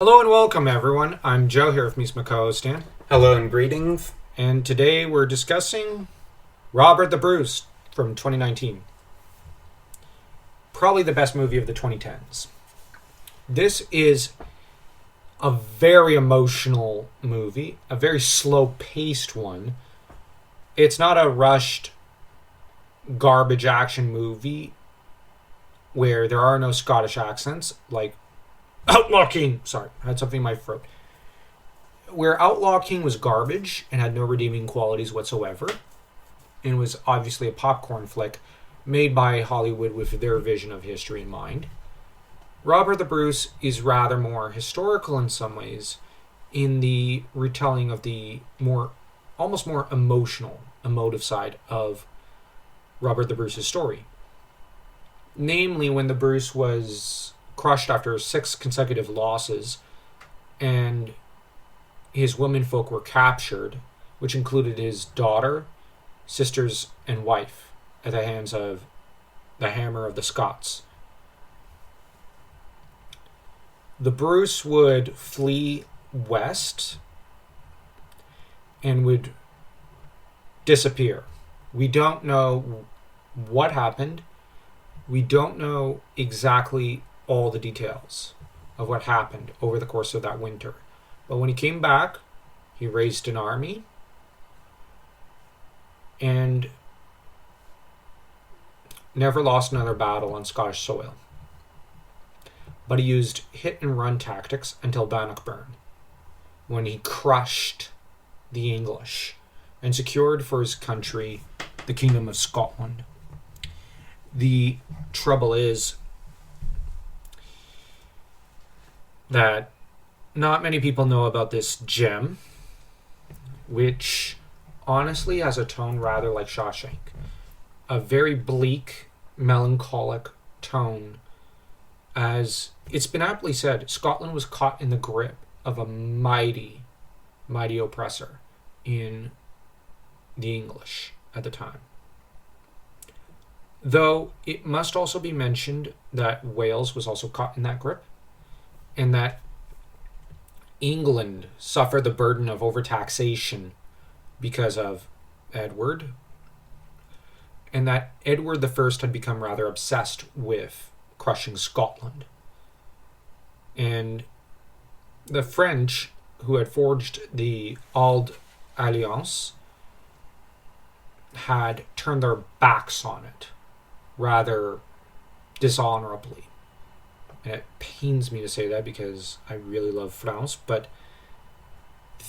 Hello and welcome, everyone. I'm Joe here with me, my co-host Dan, Hello and greetings. and today we're discussing Robert the Bruce from 2019. Probably the best movie of the 2010s. This is a very emotional movie, a very slow-paced one. It's not a rushed garbage action movie where there are no Scottish accents like Outlaw King. Sorry, I had something in my throat. Where Outlaw King was garbage and had no redeeming qualities whatsoever, and was obviously a popcorn flick made by Hollywood with their vision of history in mind. Robert the Bruce is rather more historical in some ways in the retelling of the almost more emotive side of Robert the Bruce's story. Namely, when the Bruce was crushed after 6 consecutive losses and his womenfolk were captured, which included his daughter, sisters, and wife, at the hands of the Hammer of the Scots. The Bruce would flee west and would disappear. We don't know what happened. We don't know exactly all the details of what happened over the course of that winter. But when he came back, he raised an army and never lost another battle on Scottish soil. But he used hit and run tactics until Bannockburn, when he crushed the English and secured for his country the Kingdom of Scotland. The trouble is that not many people know about this gem, which honestly has a tone rather like Shawshank. A very bleak, melancholic tone. As it's been aptly said, Scotland was caught in the grip of a mighty, mighty oppressor in the English at the time. Though it must also be mentioned that Wales was also caught in that grip, and that England suffered the burden of overtaxation because of Edward, and that Edward I had become rather obsessed with crushing Scotland. And the French, who had forged the Auld Alliance, had turned their backs on it rather dishonorably. And it pains me to say that because I really love France, but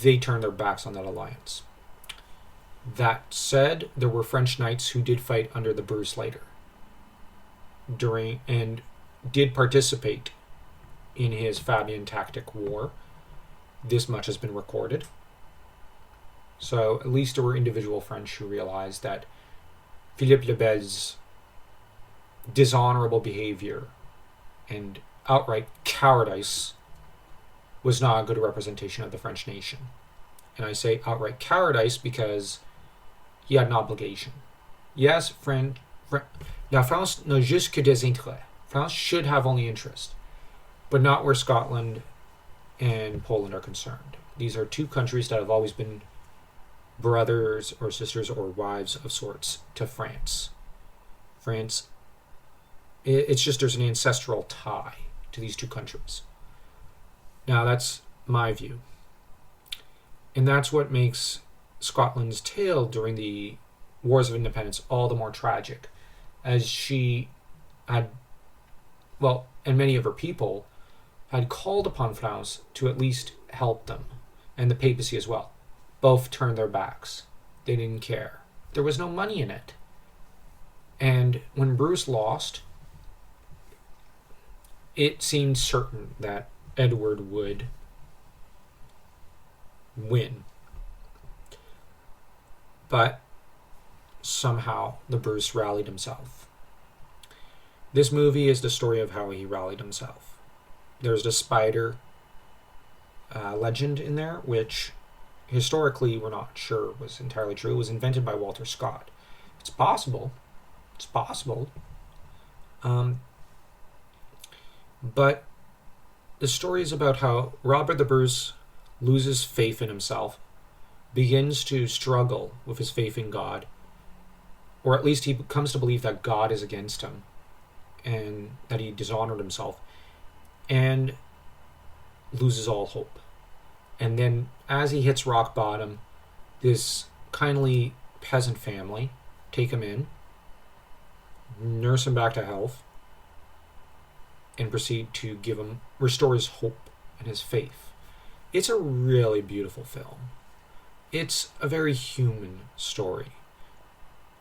they turned their backs on that alliance. That said, there were French knights who did fight under the Bruce later and did participate in his Fabian tactic war. This much has been recorded. So at least there were individual French who realized that Philippe le Bel's dishonorable behavior and outright cowardice was not a good representation of the French nation. And I say outright cowardice because he had an obligation. Yes, La France n'a juste que des intérêts. France should have only interest, but not where Scotland and Poland are concerned. These are two countries that have always been brothers or sisters or wives of sorts to France. It's just there's an ancestral tie to these two countries. Now, that's my view. And that's what makes Scotland's tale during the Wars of Independence all the more tragic, as she had, and many of her people had called upon France to at least help them, and the papacy as well. Both turned their backs. They didn't care. There was no money in it. And when Bruce lost, it seemed certain that Edward would win. But somehow the Bruce rallied himself. This movie is the story of how he rallied himself. There's the spider legend in there, which historically we're not sure was entirely true. It was invented by Walter Scott. It's possible. But the story is about how Robert the Bruce loses faith in himself, begins to struggle with his faith in God, or at least he comes to believe that God is against him and that he dishonored himself, and loses all hope. And then as he hits rock bottom, this kindly peasant family take him in, nurse him back to health, and proceed to restore his hope and his faith. It's a really beautiful film. It's a very human story.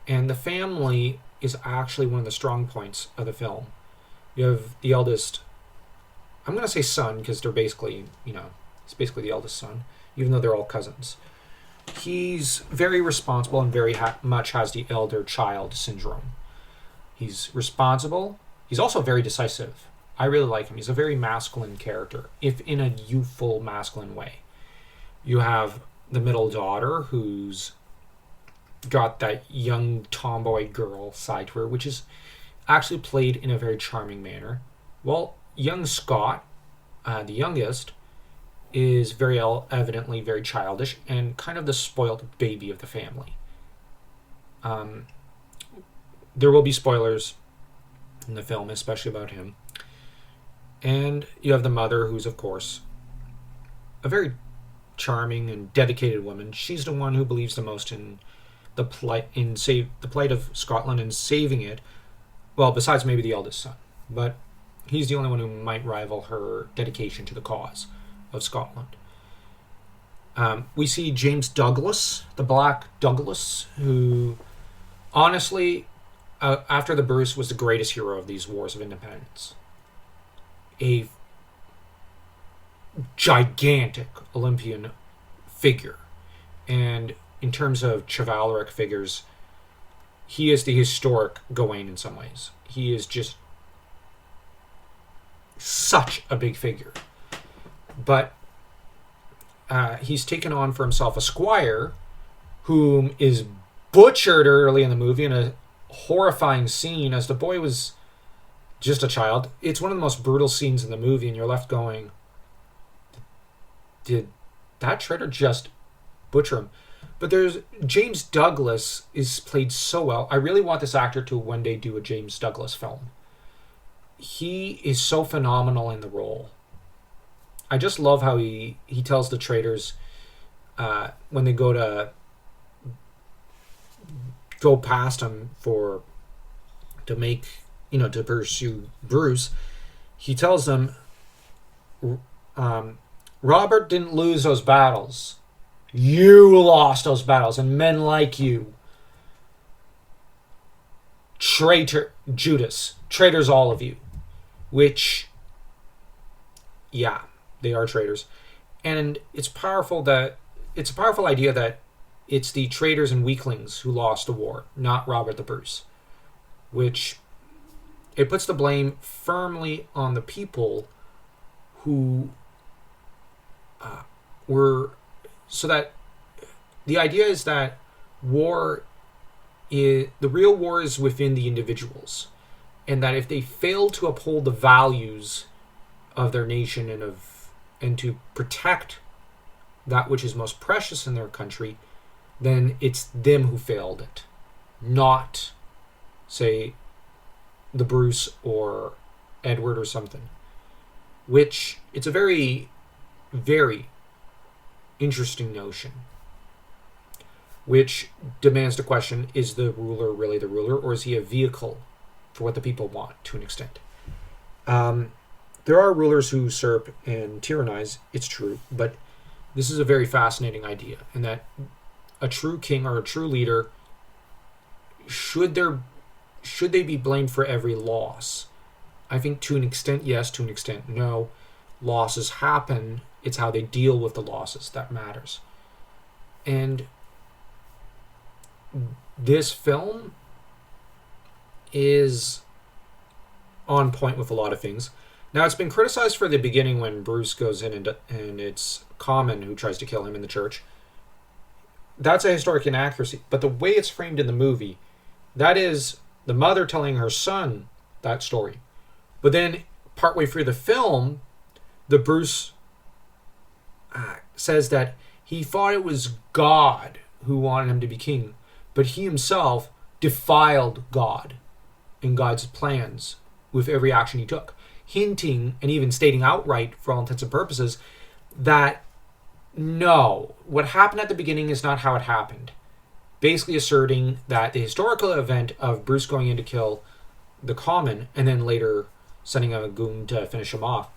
And the family is actually one of the strong points of the film. You have the eldest, I'm going to say son, because they're basically, he's basically the eldest son, even though they're all cousins. He's very responsible and very much has the elder child syndrome. He's responsible. He's also very decisive. I really like him. He's a very masculine character, if in a youthful, masculine way. You have the middle daughter, who's got that young tomboy girl side to her, which is actually played in a very charming manner. Well, young Scott, the youngest, is very evidently very childish and kind of the spoiled baby of the family. There will be spoilers in the film, especially about him. And you have the mother, who's, of course, a very charming and dedicated woman. She's the one who believes the most in the plight of Scotland and saving it. Well, besides maybe the eldest son, but he's the only one who might rival her dedication to the cause of Scotland. We see James Douglas, the Black Douglas, who honestly, after the Bruce, was the greatest hero of these wars of independence. A gigantic Olympian figure. And in terms of chivalric figures, he is the historic Gawain in some ways. He is just such a big figure. But he's taken on for himself a squire whom is butchered early in the movie in a horrifying scene as the boy was just a child. It's one of the most brutal scenes in the movie, and you're left going, did that traitor just butcher him? But there's James Douglas is played so well. I really want this actor to one day do a James Douglas film. He is so phenomenal in the role. I just love how he tells the traitors when they go past him to pursue Bruce. He tells them, Robert didn't lose those battles. You lost those battles, and men like you. Traitor Judas. Traitors, all of you. Which, yeah, they are traitors. And it's a powerful idea that it's the traitors and weaklings who lost the war, not Robert the Bruce. Which, it puts the blame firmly on the people who were... So that the idea is that the real war is within the individuals, and that if they fail to uphold the values of their nation and to protect that which is most precious in their country, then it's them who failed it, not, say, the Bruce or Edward or something. Which, it's a very, very interesting notion, which demands the question, is the ruler really the ruler, or is he a vehicle for what the people want to an extent? There are rulers who usurp and tyrannize, it's true, but this is a very fascinating idea, in that a true king or a true leader, should they be blamed for every loss? I think to an extent yes, to an extent no. Losses happen. It's how they deal with the losses that matters. And this film is on point with a lot of things. Now, it's been criticized for the beginning when Bruce goes in and it's Common who tries to kill him in the church. That's a historic inaccuracy. But the way it's framed in the movie, that is the mother telling her son that story. But then, partway through the film, the Bruce says that he thought it was God who wanted him to be king, but he himself defiled God and God's plans with every action he took, hinting and even stating outright, for all intents and purposes, that no, what happened at the beginning is not how it happened. Basically asserting that the historical event of Bruce going in to kill the Common and then later sending a goon to finish him off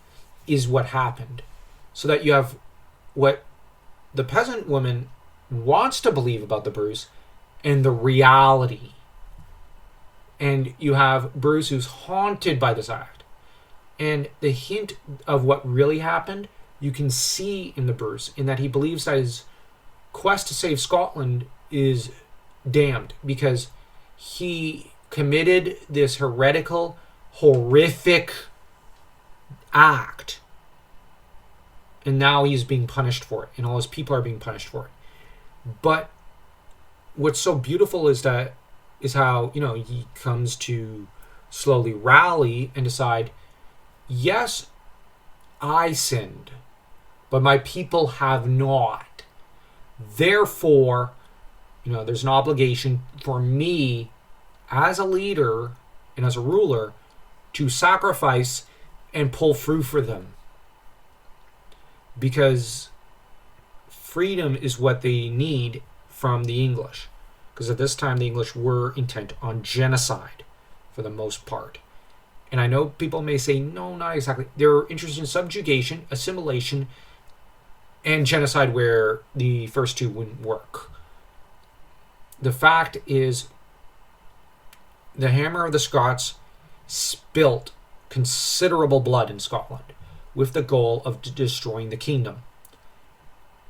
is what happened. So that you have what the peasant woman wants to believe about the Bruce and the reality. And you have Bruce who's haunted by this act. And the hint of what really happened, you can see in the Bruce, in that he believes that his quest to save Scotland is damned because he committed this heretical, horrific act. And now he's being punished for it, and all his people are being punished for it. But what's so beautiful is how, he comes to slowly rally and decide, yes, I sinned, but my people have not. Therefore, there's an obligation for me as a leader and as a ruler to sacrifice and pull through for them. Because freedom is what they need from the English. Because at this time, the English were intent on genocide for the most part. And I know people may say, no, not exactly. They're interested in subjugation, assimilation, and genocide where the first two wouldn't work. The fact is, the Hammer of the Scots spilt considerable blood in Scotland with the goal of destroying the kingdom.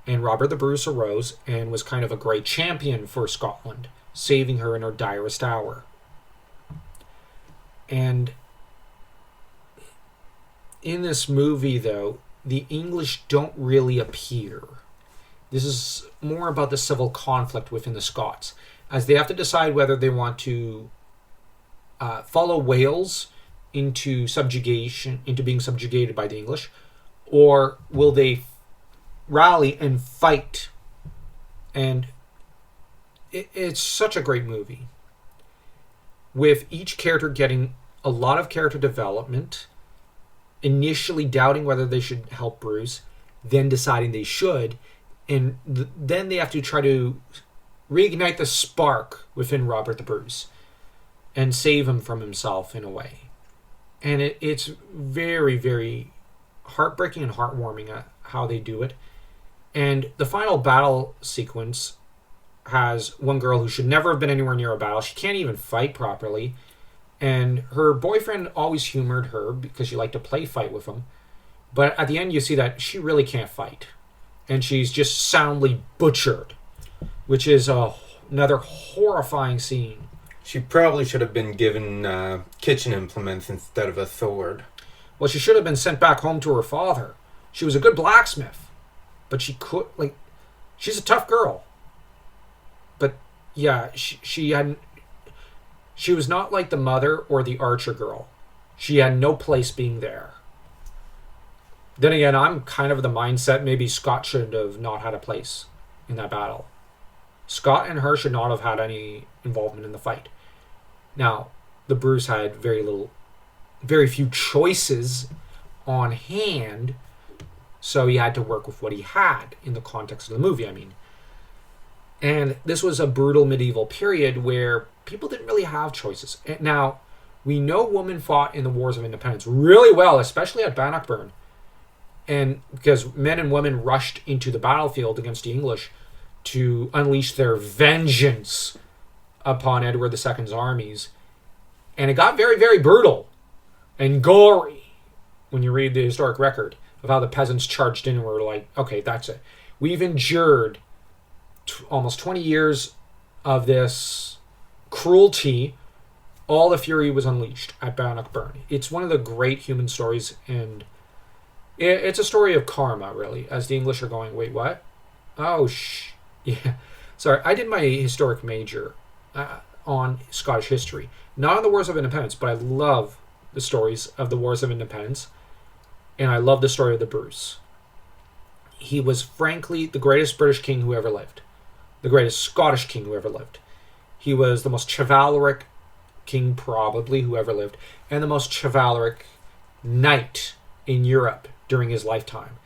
And Robert the Bruce arose and was kind of a great champion for Scotland, saving her in her direst hour. And in this movie, though, the English don't really appear. This is more about the civil conflict within the Scots, as they have to decide whether they want to follow Wales into subjugation, into being subjugated by the English, or will they rally and fight. And it's such a great movie, with each character getting a lot of character development, initially doubting whether they should help Bruce, then deciding they should, and then they have to try to reignite the spark within Robert the Bruce and save him from himself in a way. And it's very, very heartbreaking and heartwarming how they do it. And the final battle sequence has one girl who should never have been anywhere near a battle. She can't even fight properly. And her boyfriend always humored her because she liked to play fight with him. But at the end, you see that she really can't fight. And she's just soundly butchered, which is another horrifying scene. She probably should have been given kitchen implements instead of a sword. Well, she should have been sent back home to her father. She was a good blacksmith. But she could, she's a tough girl. But, yeah, she was not like the mother or the Archer girl. She had no place being there. Then again, I'm kind of the mindset maybe Scott should have not had a place in that battle. Scott and her should not have had any involvement in the fight. Now, the Bruce had very few choices on hand, so he had to work with what he had in the context of the movie, I mean. And this was a brutal medieval period where people didn't really have choices. Now, we know women fought in the Wars of Independence really well, especially at Bannockburn. And because men and women rushed into the battlefield against the English to unleash their vengeance upon Edward II's armies. And it got very, very brutal and gory when you read the historic record of how the peasants charged in and were like, okay, that's it. We've endured almost 20 years of this cruelty. All the fury was unleashed at Bannockburn. It's one of the great human stories, and it's a story of karma, really, as the English are going, wait, what? Oh, yeah. Sorry, I did my historic major on Scottish history. Not on the Wars of Independence, but I love the stories of the Wars of Independence. and I love the story of the Bruce. He was frankly the greatest British king who ever lived, the greatest Scottish king who ever lived. He was the most chivalric king probably who ever lived, and the most chivalric knight in Europe during his lifetime.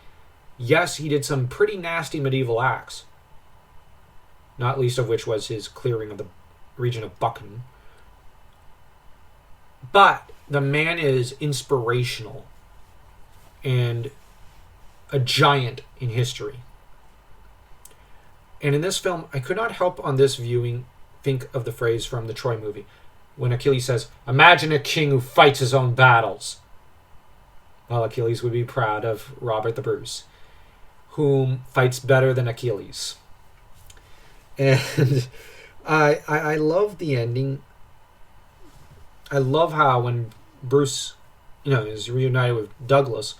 Yes, he did some pretty nasty medieval acts, not least of which was his clearing of the region of Buchan. But the man is inspirational and a giant in history. And in this film, I could not help on this viewing think of the phrase from the Troy movie when Achilles says, "Imagine a king who fights his own battles." Well, Achilles would be proud of Robert the Bruce, whom fights better than Achilles. And I love the ending. I love how when Bruce, is reunited with Douglas,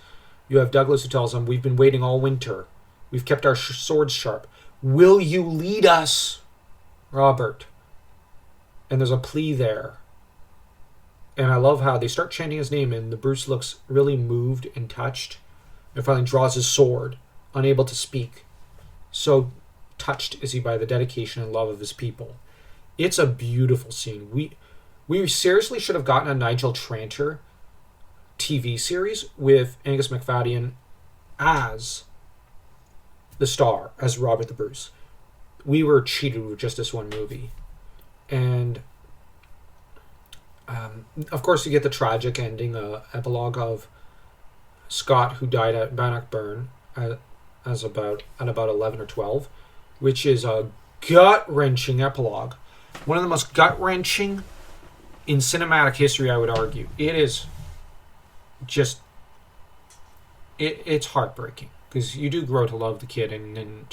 you have Douglas who tells him, "We've been waiting all winter. We've kept our swords sharp. Will you lead us, Robert?" And there's a plea there. And I love how they start chanting his name, and the Bruce looks really moved and touched, and finally draws his sword, unable to speak. So touched is he by the dedication and love of his people. It's a beautiful scene. We seriously should have gotten a Nigel Tranter TV series with Angus McFadden as the star, as Robert the Bruce. We were cheated with just this one movie. And of course you get the tragic ending, epilogue of Scott, who died at Bannockburn at about 11 or 12, which is a gut-wrenching epilogue. One of the most gut-wrenching in cinematic history, I would argue. It is just... It's heartbreaking, because you do grow to love the kid, and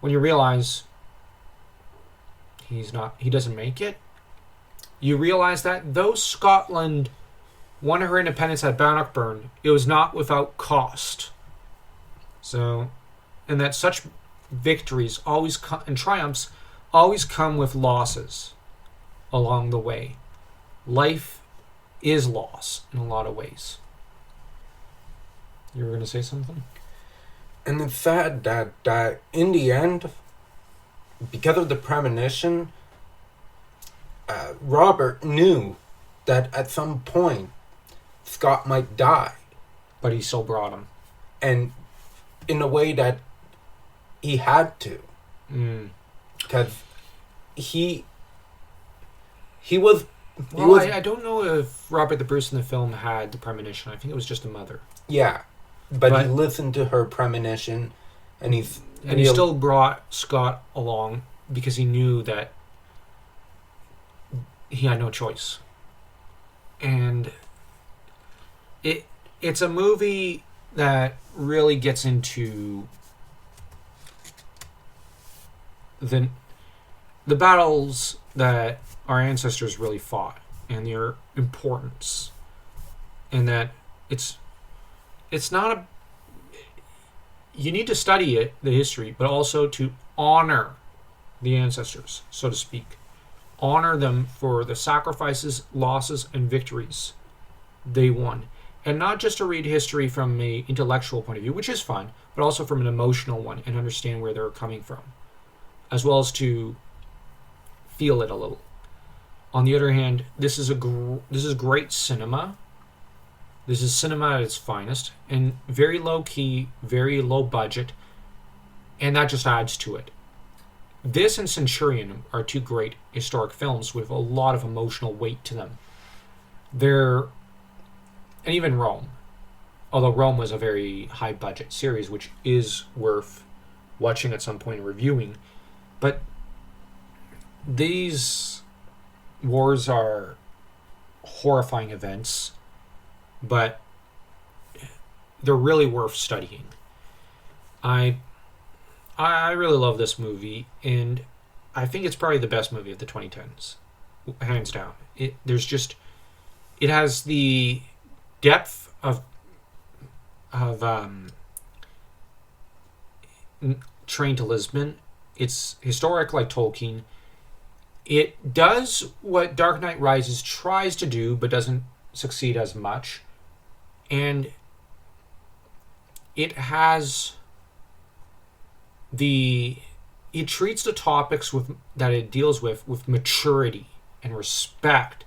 when you realize he doesn't make it, you realize that though Scotland won her independence at Bannockburn, it was not without cost. So, and that such victories and triumphs always come with losses along the way. Life is loss in a lot of ways. You were going to say something? And it's sad that in the end, because of the premonition, Robert knew that at some point Scott might die. But he still brought him. And in a way that he had to. Because he was... I don't know if Robert the Bruce in the film had the premonition. I think it was just the mother. Yeah. But he listened to her premonition, and he still brought Scott along because he knew that he had no choice. And it's a movie that really gets into the battles that our ancestors really fought and their importance, and that it's not you need to study the history, but also to honor the ancestors, so to speak. Honor them for the sacrifices, losses, and victories they won. And not just to read history from an intellectual point of view, which is fun, but also from an emotional one, and understand where they're coming from, as well as to feel it a little. On the other hand, this is great cinema. This is cinema at its finest, and very low key, very low budget, and that just adds to it. This and Centurion are two great historic films with a lot of emotional weight to them. And even Rome, although Rome was a very high budget series, which is worth watching at some point and reviewing, but these wars are horrifying events, but they're really worth studying. I really love this movie, and I think it's probably the best movie of the 2010s, hands down. It has the depth of Train to Lisbon. It's historic like Tolkien. It does what Dark Knight Rises tries to do, but doesn't succeed as much. And it has it treats the topics that it deals with maturity and respect.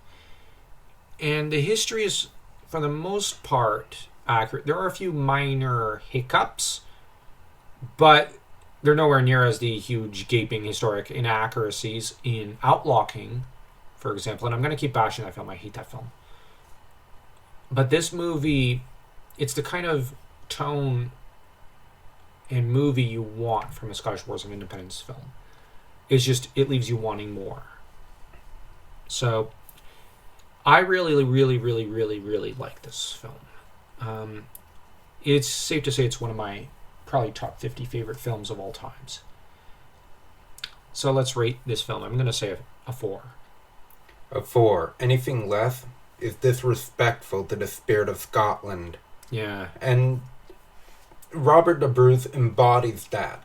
And the history is, for the most part, accurate. There are a few minor hiccups, but they're nowhere near as the huge gaping historic inaccuracies in Outlaw King, for example. And I'm going to keep bashing that film. I hate that film. But this movie, it's the kind of tone and movie you want from a Scottish Wars of Independence film. It's just, it leaves you wanting more. So, I really, really, really, really, really like this film. It's safe to say it's one of my probably top 50 favorite films of all times. So let's rate this film. I'm going to say a 4. A 4. Anything less is disrespectful to the spirit of Scotland. Yeah. And Robert the Bruce embodies that.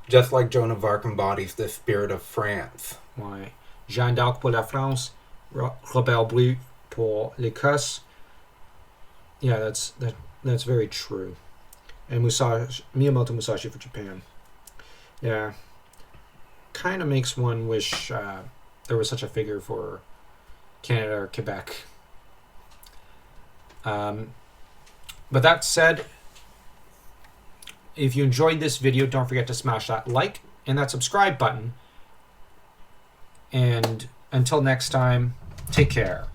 Just like Joan of Arc embodies the spirit of France. Ouais. Jeanne d'Arc pour la France, Robert Bruce pour l'Écosse. Yeah, that's very true. And Miyamoto Musashi for Japan. Yeah. Kind of makes one wish there was such a figure for Canada or Quebec. But that said, if you enjoyed this video, don't forget to smash that like and that subscribe button. And until next time, take care.